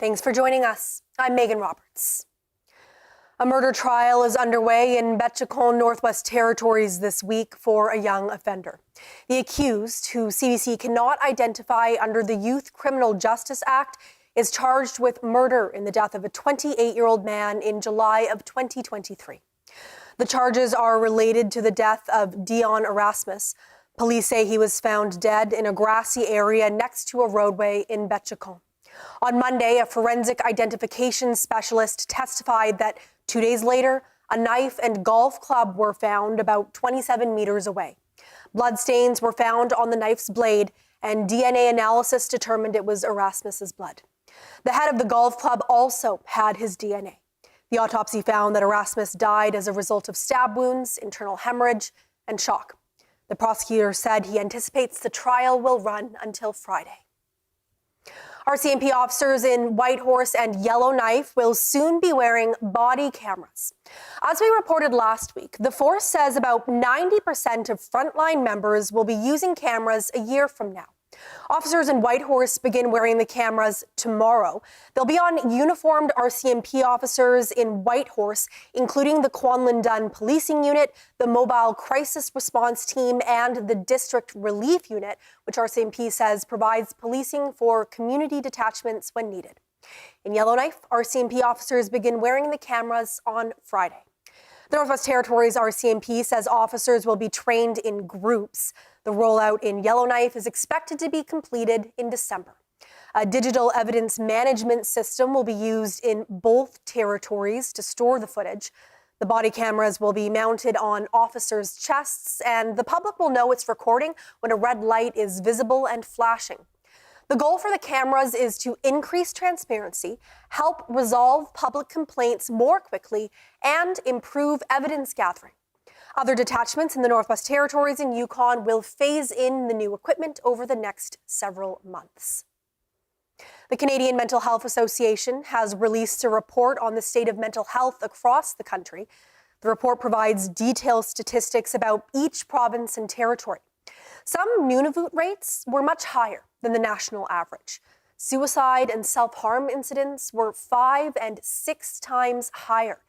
Thanks for joining us. I'm Megan Roberts. A murder trial is underway in Betchakon, Northwest Territories this week for a young offender. The accused, who CBC cannot identify under the Youth Criminal Justice Act, is charged with murder in the death of a 28-year-old man in July of 2023. The charges are related to the death of Dion Erasmus. Police say he was found dead in a grassy area next to a roadway in Betchakon. On Monday, a forensic identification specialist testified that 2 days later, a knife and golf club were found about 27 meters away. Bloodstains were found on the knife's blade, and DNA analysis determined it was Erasmus's blood. The head of the golf club also had his DNA. The autopsy found that Erasmus died as a result of stab wounds, internal hemorrhage, and shock. The prosecutor said he anticipates the trial will run until Friday. RCMP officers in Whitehorse and Yellowknife will soon be wearing body cameras. As we reported last week, the force says about 90% of frontline members will be using cameras a year from now. Officers in Whitehorse begin wearing the cameras tomorrow. They'll be on uniformed RCMP officers in Whitehorse, including the Kwanlin Dun Policing Unit, the Mobile Crisis Response Team, and the District Relief Unit, which RCMP says provides policing for community detachments when needed. In Yellowknife, RCMP officers begin wearing the cameras on Friday. The Northwest Territories RCMP says officers will be trained in groups. The rollout in Yellowknife is expected to be completed in December. A digital evidence management system will be used in both territories to store the footage. The body cameras will be mounted on officers' chests, and the public will know it's recording when a red light is visible and flashing. The goal for the cameras is to increase transparency, help resolve public complaints more quickly, and improve evidence gathering. Other detachments in the Northwest Territories and Yukon will phase in the new equipment over the next several months. The Canadian Mental Health Association has released a report on the state of mental health across the country. The report provides detailed statistics about each province and territory. Some Nunavut rates were much higher than the national average. Suicide and self-harm incidents were 5 and 6 times higher.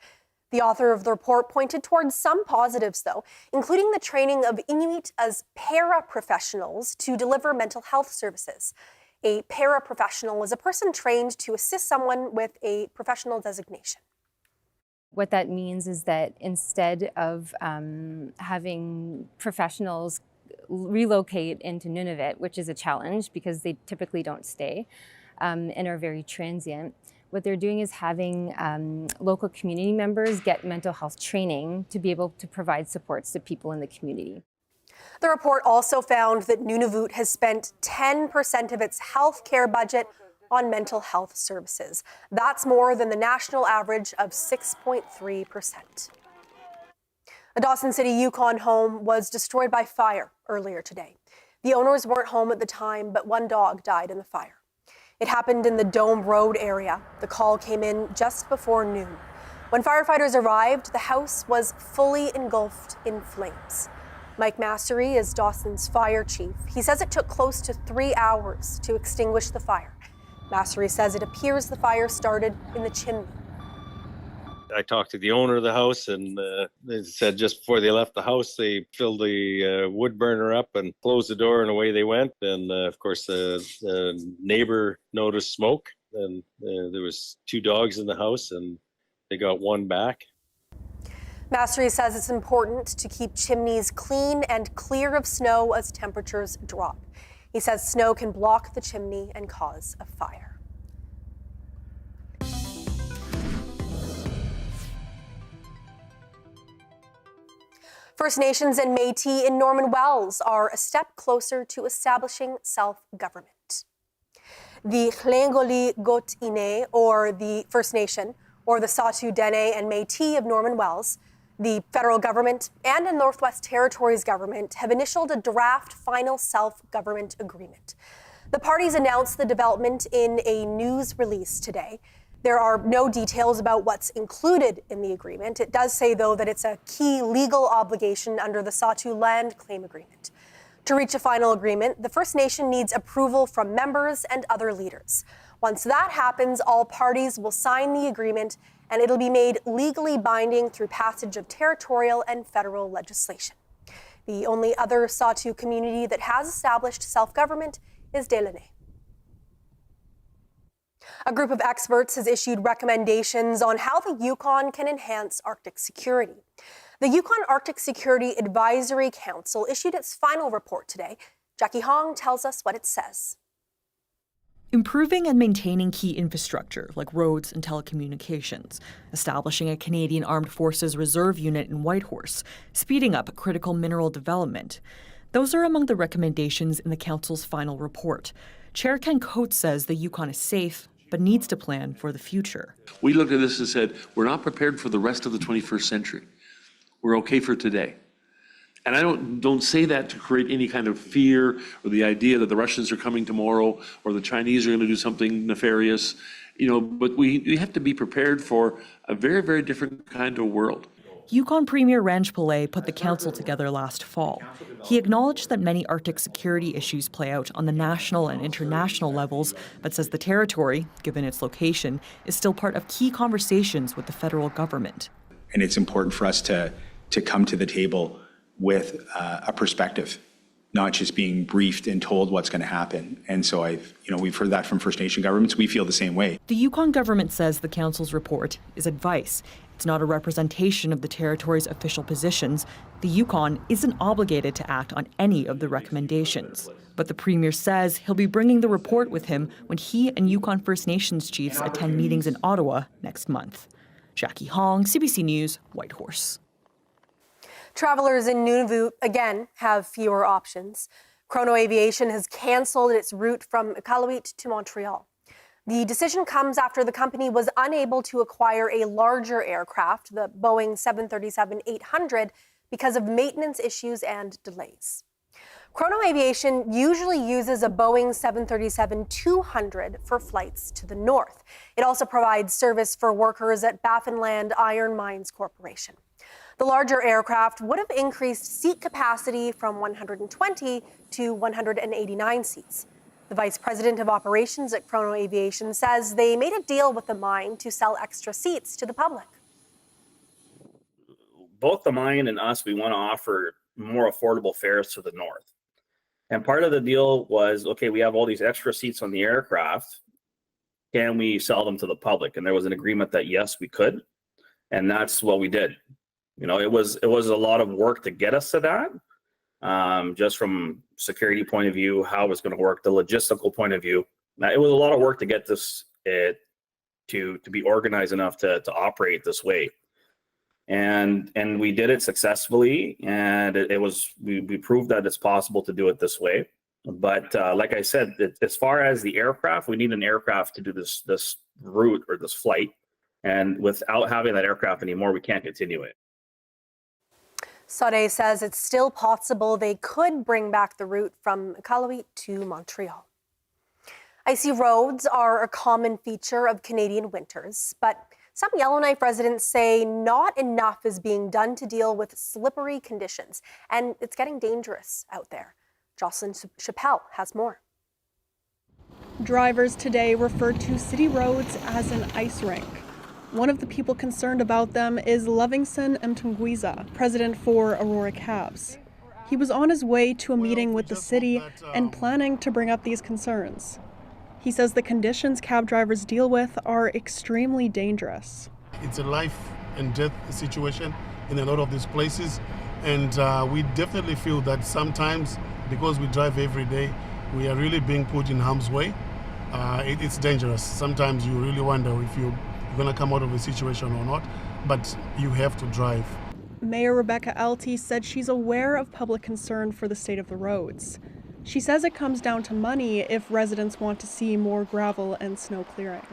The author of the report pointed towards some positives, though, including the training of Inuit as paraprofessionals to deliver mental health services. A paraprofessional is a person trained to assist someone with a professional designation. What that means is that instead of having professionals relocate into Nunavut, which is a challenge because they typically don't stay and are very transient, what they're doing is having local community members get mental health training to be able to provide supports to people in the community. The report also found that Nunavut has spent 10% of its health care budget on mental health services. That's more than the national average of 6.3%. A Dawson City, Yukon home was destroyed by fire earlier today. The owners weren't home at the time, but one dog died in the fire. It happened in the Dome Road area. The call came in just before noon. When firefighters arrived, the house was fully engulfed in flames. Mike Massery is Dawson's fire chief. He says it took close to 3 hours to extinguish the fire. Massery says it appears the fire started in the chimney. I talked to the owner of the house, and they said just before they left the house, they filled the wood burner up and closed the door, and away they went. And of course, the neighbor noticed smoke, and there was 2 dogs in the house, and they got one back. Massery says it's important to keep chimneys clean and clear of snow as temperatures drop. He says snow can block the chimney and cause a fire. First Nations and Métis in Norman Wells are a step closer to establishing self-government. The Tlingoli Gotine, or the First Nation, or the Saulteaux Dene and Métis of Norman Wells, the federal government and the Northwest Territories government have initialed a draft final self-government agreement. The parties announced the development in a news release today. There are no details about what's included in the agreement. It does say, though, that it's a key legal obligation under the Saulteaux Land Claim Agreement. To reach a final agreement, the First Nation needs approval from members and other leaders. Once that happens, all parties will sign the agreement and it'll be made legally binding through passage of territorial and federal legislation. The only other Sahtu community that has established self-government is Delaunay. A group of experts has issued recommendations on how the Yukon can enhance Arctic security. The Yukon Arctic Security Advisory Council issued its final report today. Jackie Hong tells us what it says. Improving and maintaining key infrastructure like roads and telecommunications, establishing a Canadian Armed Forces Reserve unit in Whitehorse, speeding up critical mineral development. Those are among the recommendations in the Council's final report. Chair Ken Coates says the Yukon is safe, but needs to plan for the future. We looked at this and said, we're not prepared for the rest of the 21st century. We're okay for today. And I don't say that to create any kind of fear or the idea that the Russians are coming tomorrow or the Chinese are going to do something nefarious, but we have to be prepared for a very, very different kind of world. Yukon Premier Ranj Pillay put the council together last fall. He acknowledged that many Arctic security issues play out on the national and international levels, but says the territory, given its location, is still part of key conversations with the federal government. And it's important for us to come to the table with a perspective, not just being briefed and told what's going to happen. And so we've heard that from First Nation governments. We feel the same way. The Yukon government says the council's report is advice. It's not a representation of the territory's official positions. The Yukon isn't obligated to act on any of the recommendations. But the Premier says he'll be bringing the report with him when he and Yukon First Nations chiefs attend meetings in Ottawa next month. Jackie Hong, CBC News, Whitehorse. Travelers in Nunavut, again, have fewer options. Chrono Aviation has canceled its route from Iqaluit to Montreal. The decision comes after the company was unable to acquire a larger aircraft, the Boeing 737-800, because of maintenance issues and delays. Chrono Aviation usually uses a Boeing 737-200 for flights to the north. It also provides service for workers at Baffinland Iron Mines Corporation. The larger aircraft would have increased seat capacity from 120 to 189 seats. The vice president of operations at Chrono Aviation says they made a deal with the mine to sell extra seats to the public. Both the mine and us, we want to offer more affordable fares to the north. And part of the deal was, okay, we have all these extra seats on the aircraft. Can we sell them to the public? And there was an agreement that yes, we could. And that's what we did. It was a lot of work to get us to that. Just from security point of view, how it was going to work, the logistical point of view. Now, it was a lot of work to get this to be organized enough to operate this way. And we did it successfully, and we proved that it's possible to do it this way. But like I said, as far as the aircraft, we need an aircraft to do this route or this flight. And without having that aircraft anymore, we can't continue it. Sade says it's still possible they could bring back the route from Iqaluit to Montreal. Icy roads are a common feature of Canadian winters, but some Yellowknife residents say not enough is being done to deal with slippery conditions, and it's getting dangerous out there. Jocelyn Chappelle has more. Drivers today referred to city roads as an ice rink. One of the people concerned about them is Livingston Mtungwiza, president for Aurora Cabs. He was on his way to a meeting with the city and planning to bring up these concerns. He says the conditions cab drivers deal with are extremely dangerous. It's a life and death situation in a lot of these places, and we definitely feel that sometimes, because we drive every day, we are really being put in harm's way. It's dangerous. Sometimes you really wonder if you're going to come out of a situation or not, but you have to drive. Mayor Rebecca Elty said she's aware of public concern for the state of the roads. She says it comes down to money if residents want to see more gravel and snow clearing.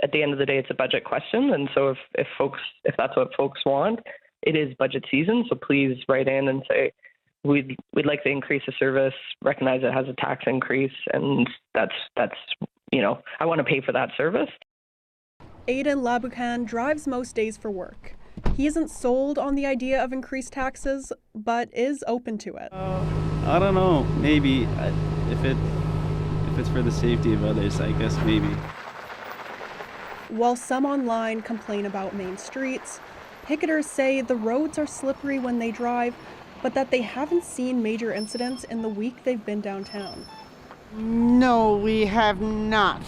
At the end of the day, it's a budget question, and so if that's what folks want, it is budget season. So please write in and say we'd like to increase the service, recognize it has a tax increase, and that's I want to pay for that service. Aidan Labucan drives most days for work. He isn't sold on the idea of increased taxes, but is open to it. I don't know. Maybe if If it's for the safety of others, I guess maybe. While some online complain about main streets, picketers say the roads are slippery when they drive, but that they haven't seen major incidents in the week they've been downtown. No, we have not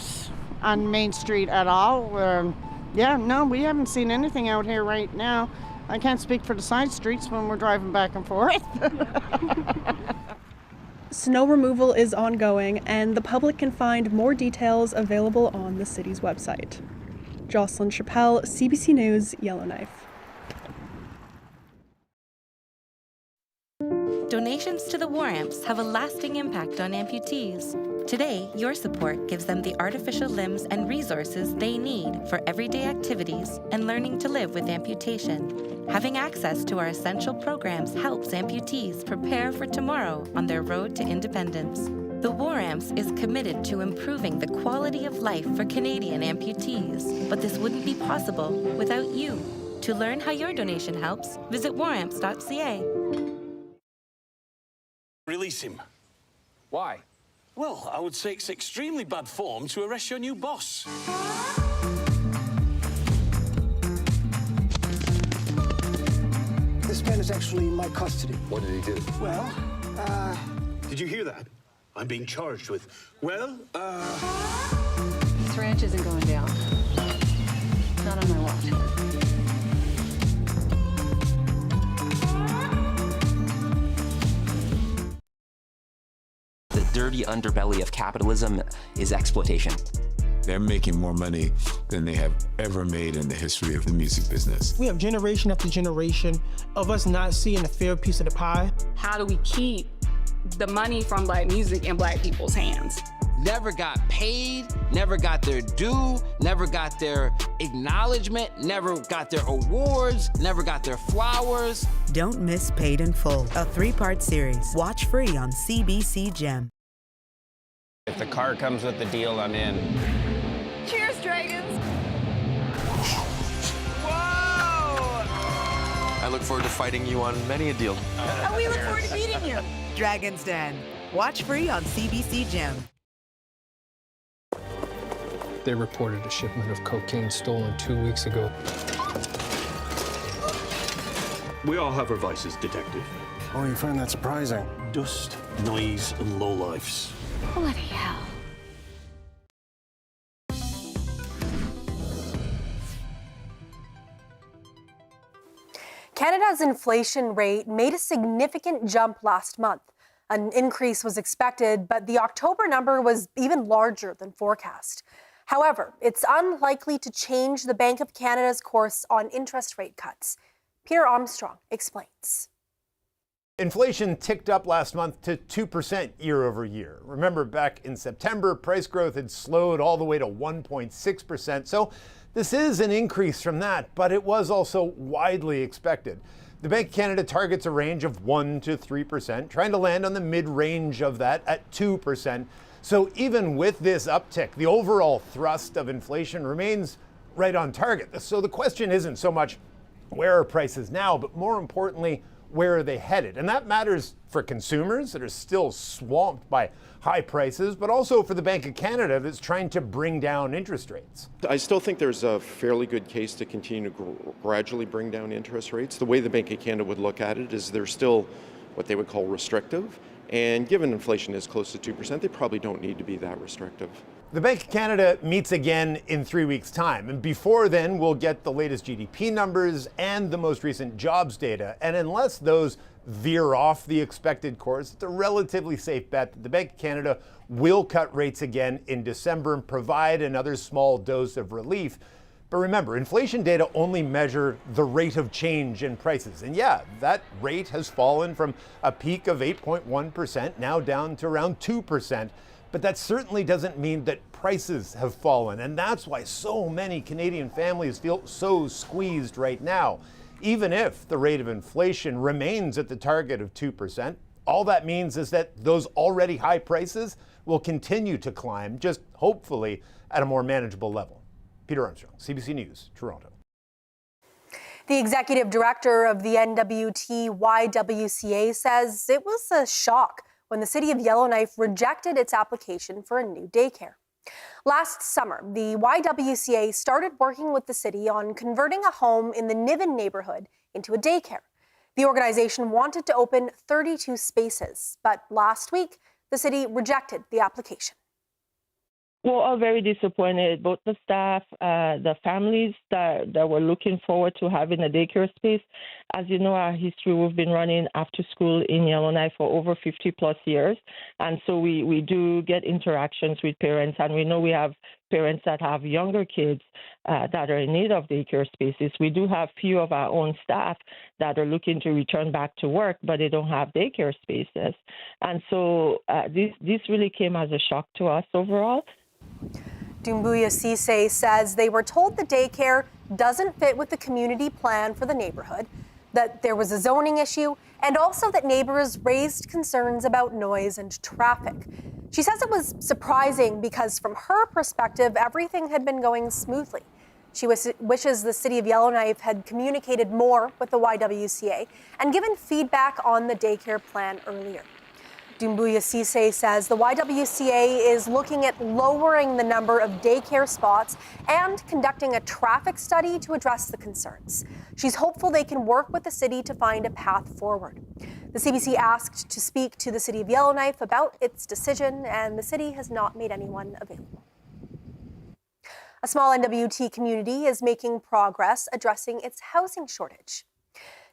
on Main Street at all. No, we haven't seen anything out here right now. I can't speak for the side streets when we're driving back and forth. Snow removal is ongoing, and the public can find more details available on the city's website. Jocelyn Chappelle, CBC News, Yellowknife. Donations to the War Amps have a lasting impact on amputees. Today, your support gives them the artificial limbs and resources they need for everyday activities and learning to live with amputation. Having access to our essential programs helps amputees prepare for tomorrow on their road to independence. The War Amps is committed to improving the quality of life for Canadian amputees, but this wouldn't be possible without you. To learn how your donation helps, visit waramps.ca. Release him. Why? Well, I would say it's extremely bad form to arrest your new boss. This man is actually in my custody. What did he do? Well, Did you hear that? I'm being charged with, This ranch isn't going down. Not on my watch. The dirty underbelly of capitalism is exploitation. They're making more money than they have ever made in the history of the music business. We have generation after generation of us not seeing a fair piece of the pie. How do we keep the money from Black music in Black people's hands? Never got paid, never got their due, never got their acknowledgement, never got their awards, never got their flowers. Don't miss Paid in Full, a 3-part series. Watch free on CBC Gem. If the car comes with the deal, I'm in. Cheers, Dragons! I look forward to fighting you on many a deal. And we look forward to meeting you. Dragon's Den. Watch free on CBC Gem. They reported a shipment of cocaine stolen 2 weeks ago. We all have our vices, Detective. Oh, you find that surprising? Dust, noise, and lowlifes. Bloody hell. Canada's inflation rate made a significant jump last month. An increase was expected, but the October number was even larger than forecast. However, it's unlikely to change the Bank of Canada's course on interest rate cuts. Peter Armstrong explains. Inflation ticked up last month to 2% year over year. Remember, back in September, price growth had slowed all the way to 1.6%. So this is an increase from that, but it was also widely expected. The Bank of Canada targets a range of 1 to 3%, trying to land on the mid-range of that at 2%. So even with this uptick, the overall thrust of inflation remains right on target. So the question isn't so much where are prices now, but more importantly, where are they headed? And that matters for consumers that are still swamped by high prices, but also for the Bank of Canada that's trying to bring down interest rates. I still think there's a fairly good case to continue to gradually bring down interest rates. The way the Bank of Canada would look at it is they're still what they would call restrictive. And given inflation is close to 2%, they probably don't need to be that restrictive. The Bank of Canada meets again in 3 weeks' time. And before then, we'll get the latest GDP numbers and the most recent jobs data. And unless those veer off the expected course, it's a relatively safe bet that the Bank of Canada will cut rates again in December and provide another small dose of relief. But remember, inflation data only measure the rate of change in prices. And yeah, that rate has fallen from a peak of 8.1%, now down to around 2%. But that certainly doesn't mean that prices have fallen. And that's why so many Canadian families feel so squeezed right now. Even if the rate of inflation remains at the target of 2%, all that means is that those already high prices will continue to climb, just hopefully at a more manageable level. Peter Armstrong, CBC News, Toronto. The executive director of the NWT YWCA says it was a shock when the city of Yellowknife rejected its application for a new daycare. Last summer, the YWCA started working with the city on converting a home in the Niven neighborhood into a daycare. The organization wanted to open 32 spaces, but last week, the city rejected the application. We're all very disappointed, both the staff, the families that were looking forward to having a daycare space. As you know, our history, we've been running after school in Yellowknife for over 50 plus years. And so we do get interactions with parents, and we know we have parents that have younger kids that are in need of daycare spaces. We do have few of our own staff that are looking to return back to work, but they don't have daycare spaces. And so this really came as a shock to us overall. Dumbuya Cisse says they were told the daycare doesn't fit with the community plan for the neighborhood, that there was a zoning issue, and also that neighbors raised concerns about noise and traffic. She says it was surprising because from her perspective, everything had been going smoothly. She wishes the city of Yellowknife had communicated more with the YWCA and given feedback on the daycare plan earlier. Dumbuya Cisse says the YWCA is looking at lowering the number of daycare spots and conducting a traffic study to address the concerns. She's hopeful they can work with the city to find a path forward. The CBC asked to speak to the city of Yellowknife about its decision, and the city has not made anyone available. A small NWT community is making progress addressing its housing shortage.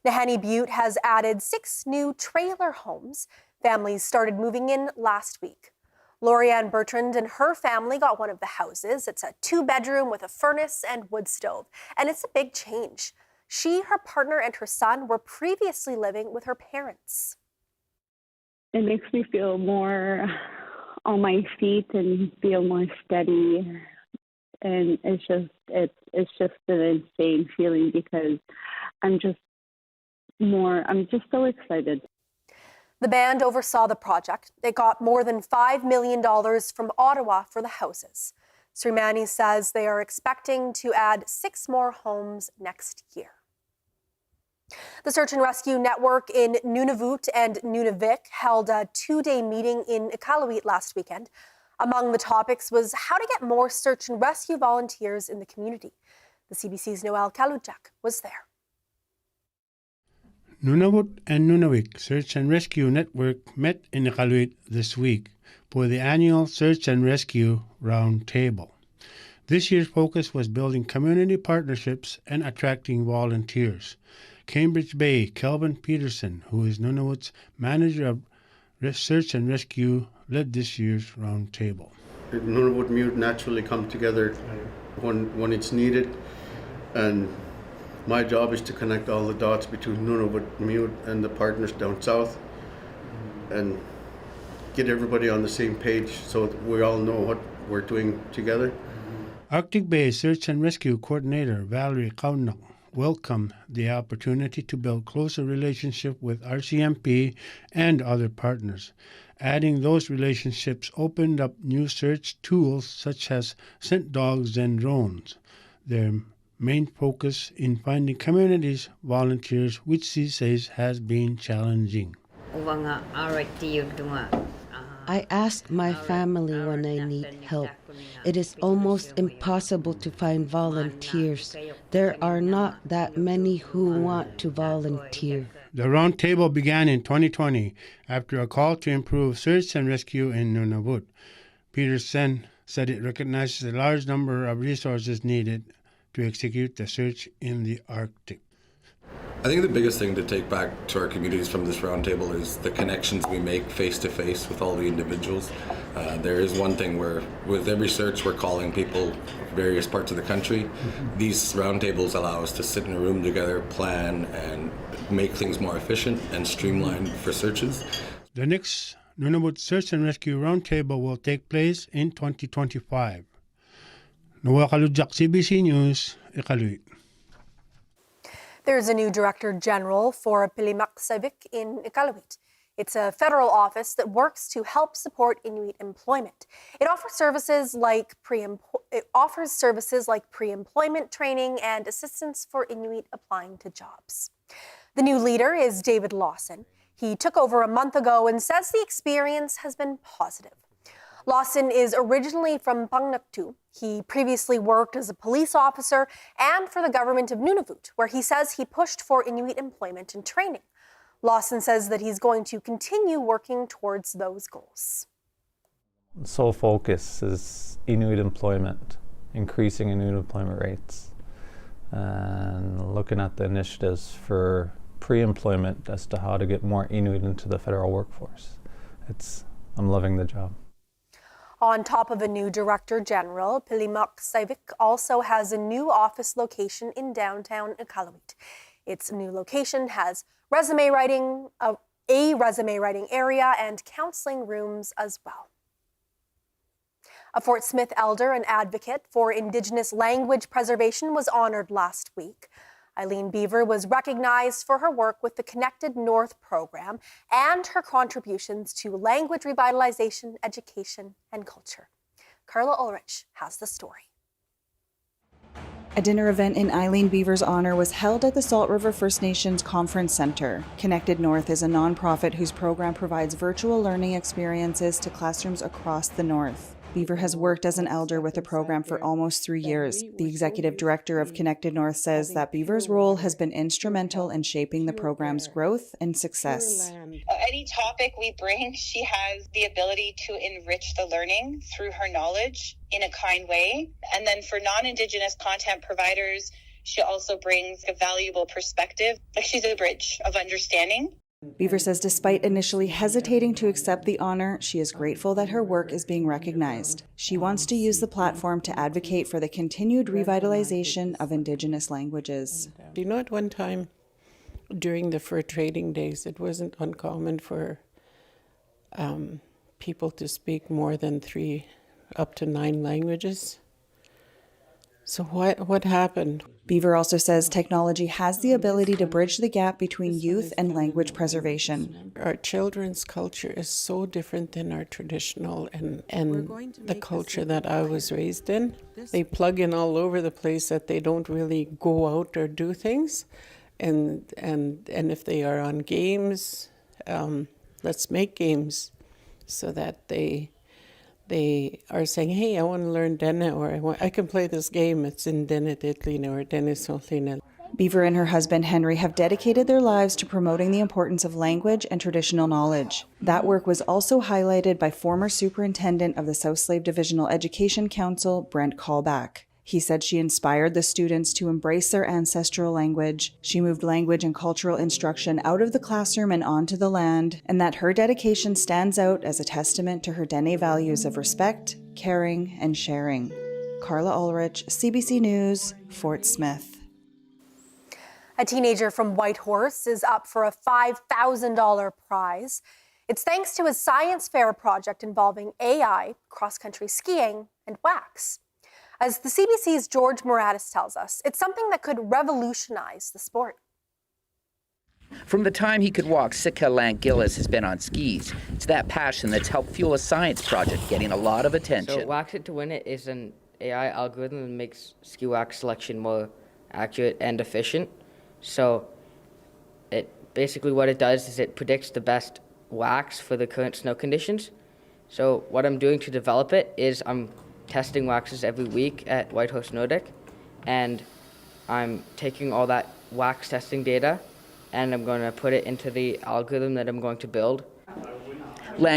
Nahanni Butte has added 6 new trailer homes. Families started moving in last week. Lorianne Bertrand and her family got one of the houses. It's a 2-bedroom with a furnace and wood stove, and it's a big change. She, her partner, and her son were previously living with her parents. It makes me feel more on my feet and feel more steady. And it's just an insane feeling because I'm just so excited. The band oversaw the project. It got more than $5 million from Ottawa for the houses. Srimani says they are expecting to add 6 more homes next year. The Search and Rescue Network in Nunavut and Nunavik held a 2-day meeting in Iqaluit last weekend. Among the topics was how to get more search and rescue volunteers in the community. The CBC's Noel Kalujak was there. Nunavut and Nunavik Search and Rescue Network met in Iqaluit this week for the annual Search and Rescue Roundtable. This year's focus was building community partnerships and attracting volunteers. Cambridge Bay Kelvin Peterson, who is Nunavut's manager of Search and Rescue, led this year's roundtable. Nunavut Mute naturally come together when it's needed, and my job is to connect all the dots between Nunavut Mute and the partners down south and get everybody on the same page so that we all know what we're doing together. Arctic Bay Search and Rescue Coordinator Valerie Kaunak welcomed the opportunity to build closer relationship with RCMP and other partners. Adding those relationships opened up new search tools such as scent dogs and drones. Their main focus in finding communities volunteers, which she says has been challenging. I ask my family when I need help. It is almost impossible to find volunteers. There are not that many who want to volunteer. The roundtable began in 2020 after a call to improve search and rescue in Nunavut. Peterson said it recognizes a large number of resources needed to execute the search in the Arctic. I think the biggest thing to take back to our communities from this roundtable is the connections we make face-to-face with all the individuals. There is one thing where with every search we're calling people various parts of the country. These roundtables allow us to sit in a room together, plan, and make things more efficient and streamlined for searches. The next Nunavut Search and Rescue Roundtable will take place in 2025. Noel Kalujak, CBC News, Iqaluit. There's a new Director General for Pilimak Savik in Iqaluit. It's a federal office that works to help support Inuit employment. It offers services like pre-employment training and assistance for Inuit applying to jobs. The new leader is David Lawson. He took over a month ago and says the experience has been positive. Lawson is originally from Pangnaktu. He previously worked as a police officer and for the government of Nunavut, where he says he pushed for Inuit employment and training. Lawson says that he's going to continue working towards those goals. The sole focus is Inuit employment, increasing Inuit employment rates, and looking at the initiatives for pre-employment as to how to get more Inuit into the federal workforce. I'm loving the job. On top of a new Director General, Pilimak Saivik also has a new office location in downtown Iqaluit. Its new location has a resume writing area and counseling rooms as well. A Fort Smith elder and advocate for Indigenous language preservation was honored last week. Eileen Beaver was recognized for her work with the Connected North program and her contributions to language revitalization, education, and culture. Carla Ulrich has the story. A dinner event in Eileen Beaver's honor was held at the Salt River First Nations Conference Center. Connected North is a nonprofit whose program provides virtual learning experiences to classrooms across the North. Beaver has worked as an elder with the program for almost 3 years. The executive director of Connected North says that Beaver's role has been instrumental in shaping the program's growth and success. Any topic we bring, she has the ability to enrich the learning through her knowledge in a kind way. And then for non-Indigenous content providers, she also brings a valuable perspective. Like she's a bridge of understanding. Beaver says despite initially hesitating to accept the honor, she is grateful that her work is being recognized. She wants to use the platform to advocate for the continued revitalization of Indigenous languages. You know, at one time during the fur trading days, it wasn't uncommon for people to speak more than 3 up to 9 languages. So what happened? Beaver also says technology has the ability to bridge the gap between youth and language preservation. Our children's culture is so different than our traditional and the culture that I was raised in. They plug in all over the place that they don't really go out or do things. And if they are on games, let's make games so that they are saying, hey, I want to learn Dene, or I can play this game, it's in Dene Titlina or Dene Solina. Beaver and her husband Henry have dedicated their lives to promoting the importance of language and traditional knowledge. That work was also highlighted by former superintendent of the South Slave Divisional Education Council, Brent Callback. He said she inspired the students to embrace their ancestral language. She moved language and cultural instruction out of the classroom and onto the land, and that her dedication stands out as a testament to her Dene values of respect, caring, and sharing. Carla Ulrich, CBC News, Fort Smith. A teenager from Whitehorse is up for a $5,000 prize. It's thanks to his science fair project involving AI, cross-country skiing, and wax. As the CBC's George Moratis tells us, it's something that could revolutionize the sport. From the time he could walk, Sitka Gillis has been on skis. It's that passion that's helped fuel a science project getting a lot of attention. So Wax It to Win It is an AI algorithm that makes ski wax selection more accurate and efficient. So basically what it does is it predicts the best wax for the current snow conditions. So what I'm doing to develop it is I'm testing waxes every week at Whitehorse Nordic, and I'm taking all that wax testing data and I'm going to put it into the algorithm that I'm going to build.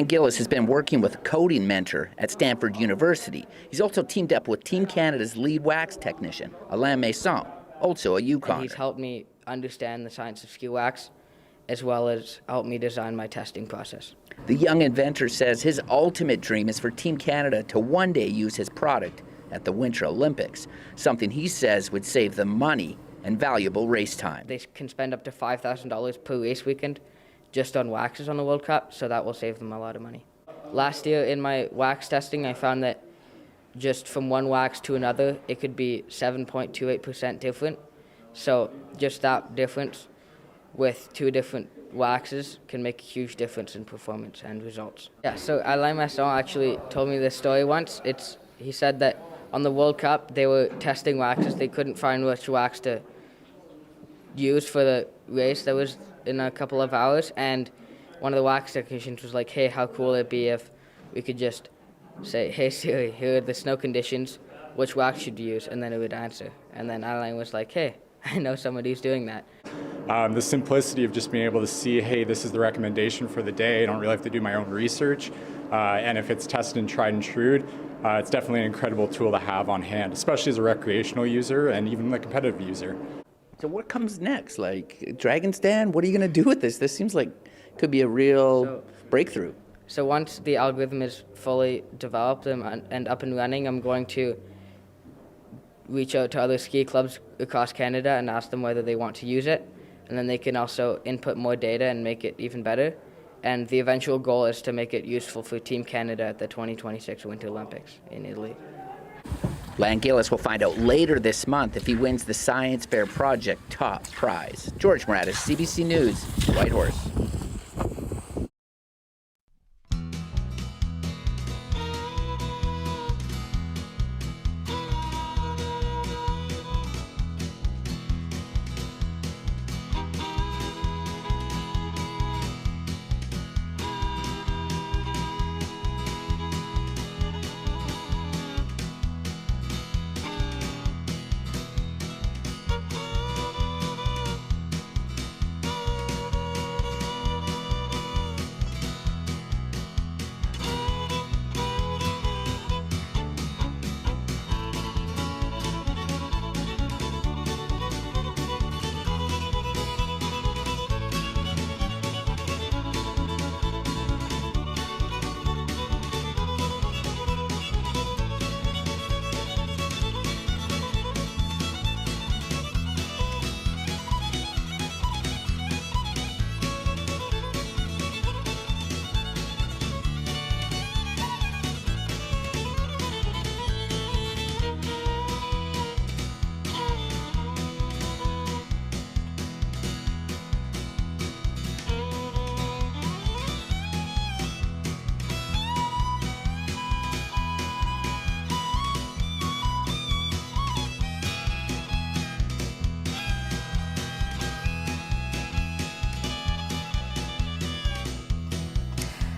Gillis has been working with a coding mentor at Stanford University. He's also teamed up with Team Canada's lead wax technician, Alain Masson, also a Yukoner. And he's helped me understand the science of ski wax, as well as help me design my testing process. The young inventor says his ultimate dream is for Team Canada to one day use his product at the Winter Olympics, something he says would save them money and valuable race time. They can spend up to $5,000 per race weekend just on waxes on the World Cup, so that will save them a lot of money. Last year in my wax testing, I found that just from one wax to another, it could be 7.28% different. So just that difference with 2 different waxes can make a huge difference in performance and results. Yeah, so Alain Masson actually told me this story once. He said that on the World Cup, they were testing waxes. They couldn't find which wax to use for the race that was in a couple of hours, and one of the wax technicians was like, hey, how cool would it be if we could just say, hey Siri, here are the snow conditions, which wax should you use? And then it would answer. And then Adeline was like, hey, I know somebody who's doing that. The simplicity of just being able to see, hey, this is the recommendation for the day. I don't really have to do my own research. And if it's tested and tried and true, it's definitely an incredible tool to have on hand, especially as a recreational user and even a competitive user. So what comes next? Like Dragon's Den? What are you going to do with this? This seems like could be a real breakthrough. So once the algorithm is fully developed and up and running, I'm going to reach out to other ski clubs across Canada and ask them whether they want to use it. And then they can also input more data and make it even better. And the eventual goal is to make it useful for Team Canada at the 2026 Winter Olympics in Italy. Lan Gillis will find out later this month if he wins the Science Fair Project top prize. George Moratis, CBC News, Whitehorse.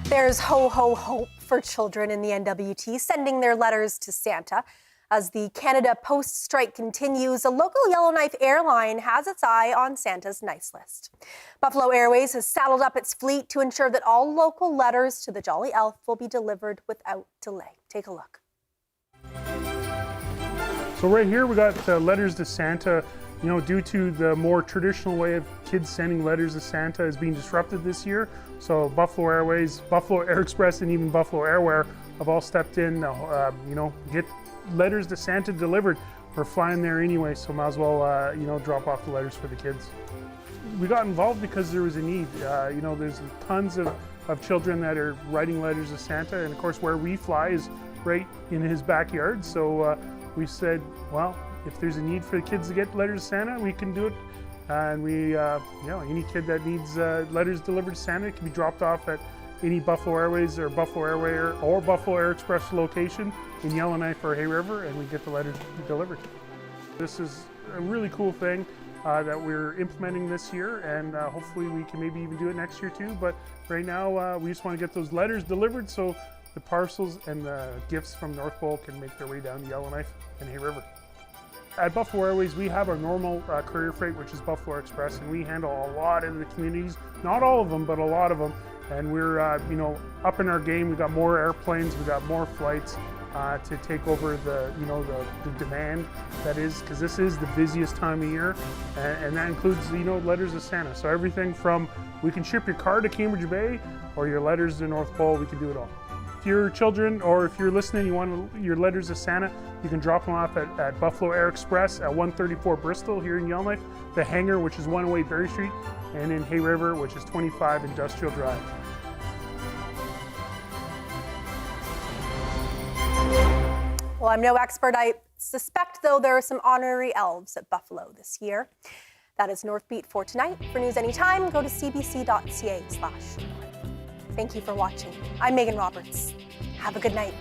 There's hope for children in the NWT sending their letters to Santa. As the Canada Post strike continues, a local Yellowknife airline has its eye on Santa's nice list. Buffalo Airways has saddled up its fleet to ensure that all local letters to the Jolly Elf will be delivered without delay. Take a look. So right here we got letters to Santa. You know, due to the more traditional way of kids sending letters to Santa is being disrupted this year. So Buffalo Airways, Buffalo Air Express, and even Buffalo Airwear have all stepped in, get letters to Santa delivered. We're flying there anyway, so might as well, drop off the letters for the kids. We got involved because there was a need. There's tons of children that are writing letters to Santa, and of course where we fly is right in his backyard. So we said, well, if there's a need for the kids to get letters to Santa, we can do it. And any kid that needs letters delivered to Santa can be dropped off at any Buffalo Airways or Buffalo Airwear or Buffalo Air Express location in Yellowknife or Hay River, and we get the letters delivered. This is a really cool thing that we're implementing this year, and hopefully we can maybe even do it next year too. But right now, we just want to get those letters delivered so the parcels and the gifts from North Pole can make their way down to Yellowknife and Hay River. At Buffalo Airways, we have our normal courier freight, which is Buffalo Express, and we handle a lot of the communities, not all of them, but a lot of them. And we're, up in our game. We've got more airplanes, we've got more flights to take over the demand that is, because this is the busiest time of year, and that includes, letters to Santa. So everything from, we can ship your car to Cambridge Bay or your letters to North Pole, we can do it all. If you're children or if you're listening, you want your letters to Santa, you can drop them off at Buffalo Air Express at 134 Bristol here in Yellowknife, the hangar, which is 108 Berry Street, and in Hay River, which is 25 Industrial Drive. Well, I'm no expert. I suspect, though, there are some honorary elves at Buffalo this year. That is Northbeat for tonight. For news anytime, go to cbc.ca/North. Thank you for watching. I'm Megan Roberts. Have a good night.